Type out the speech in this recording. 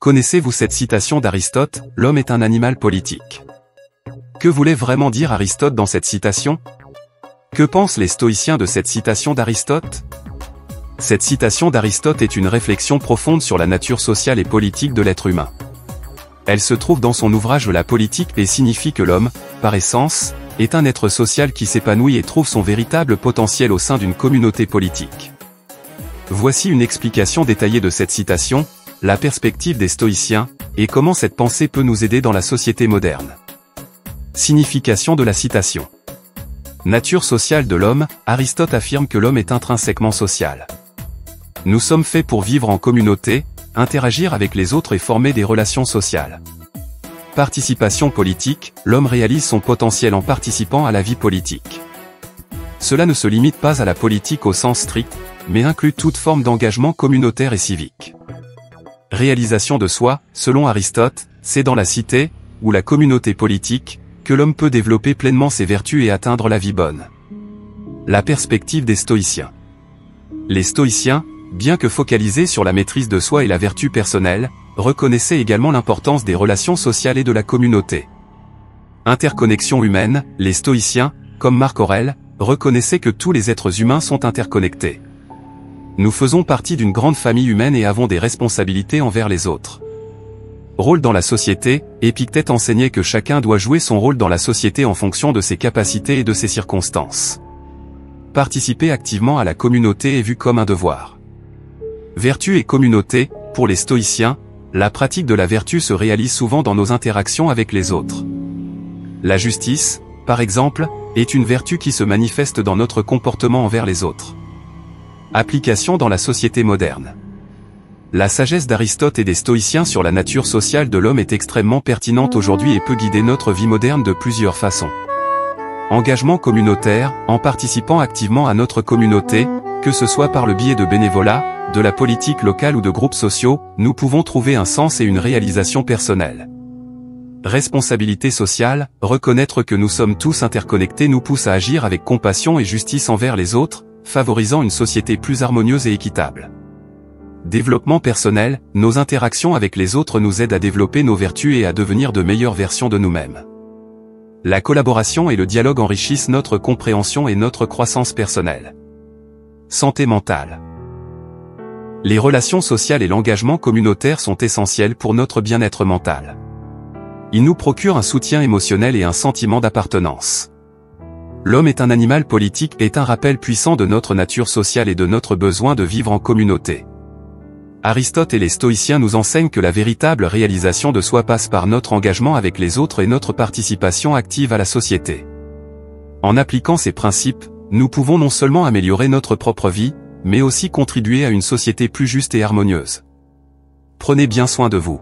Connaissez-vous cette citation d'Aristote, « L'homme est un animal politique ». Que voulait vraiment dire Aristote dans cette citation? Que pensent les stoïciens de cette citation d'Aristote? Cette citation d'Aristote est une réflexion profonde sur la nature sociale et politique de l'être humain. Elle se trouve dans son ouvrage La politique et signifie que l'homme, par essence, est un être social qui s'épanouit et trouve son véritable potentiel au sein d'une communauté politique. Voici une explication détaillée de cette citation, la perspective des stoïciens, et comment cette pensée peut nous aider dans la société moderne. Signification de la citation. Nature sociale de l'homme, Aristote affirme que l'homme est intrinsèquement social. Nous sommes faits pour vivre en communauté, interagir avec les autres et former des relations sociales. Participation politique, l'homme réalise son potentiel en participant à la vie politique. Cela ne se limite pas à la politique au sens strict, mais inclut toute forme d'engagement communautaire et civique. Réalisation de soi, selon Aristote, c'est dans la cité, ou la communauté politique, que l'homme peut développer pleinement ses vertus et atteindre la vie bonne. La perspective des stoïciens. Les stoïciens, bien que focalisés sur la maîtrise de soi et la vertu personnelle, reconnaissaient également l'importance des relations sociales et de la communauté. Interconnexion humaine, les stoïciens, comme Marc Aurèle, reconnaissaient que tous les êtres humains sont interconnectés. Nous faisons partie d'une grande famille humaine et avons des responsabilités envers les autres. Rôle dans la société, Épictète enseignait que chacun doit jouer son rôle dans la société en fonction de ses capacités et de ses circonstances. Participer activement à la communauté est vu comme un devoir. Vertu et communauté, pour les stoïciens, la pratique de la vertu se réalise souvent dans nos interactions avec les autres. La justice, par exemple, est une vertu qui se manifeste dans notre comportement envers les autres. Application dans la société moderne. La sagesse d'Aristote et des stoïciens sur la nature sociale de l'homme est extrêmement pertinente aujourd'hui et peut guider notre vie moderne de plusieurs façons. Engagement communautaire, en participant activement à notre communauté, que ce soit par le biais de bénévolat, de la politique locale ou de groupes sociaux, nous pouvons trouver un sens et une réalisation personnelle. Responsabilité sociale, reconnaître que nous sommes tous interconnectés nous pousse à agir avec compassion et justice envers les autres, favorisant une société plus harmonieuse et équitable. Développement personnel, nos interactions avec les autres nous aident à développer nos vertus et à devenir de meilleures versions de nous-mêmes. La collaboration et le dialogue enrichissent notre compréhension et notre croissance personnelle. Santé mentale. Les relations sociales et l'engagement communautaire sont essentiels pour notre bien-être mental. Ils nous procurent un soutien émotionnel et un sentiment d'appartenance. L'homme est un animal politique est un rappel puissant de notre nature sociale et de notre besoin de vivre en communauté. Aristote et les stoïciens nous enseignent que la véritable réalisation de soi passe par notre engagement avec les autres et notre participation active à la société. En appliquant ces principes, nous pouvons non seulement améliorer notre propre vie, mais aussi contribuer à une société plus juste et harmonieuse. Prenez bien soin de vous.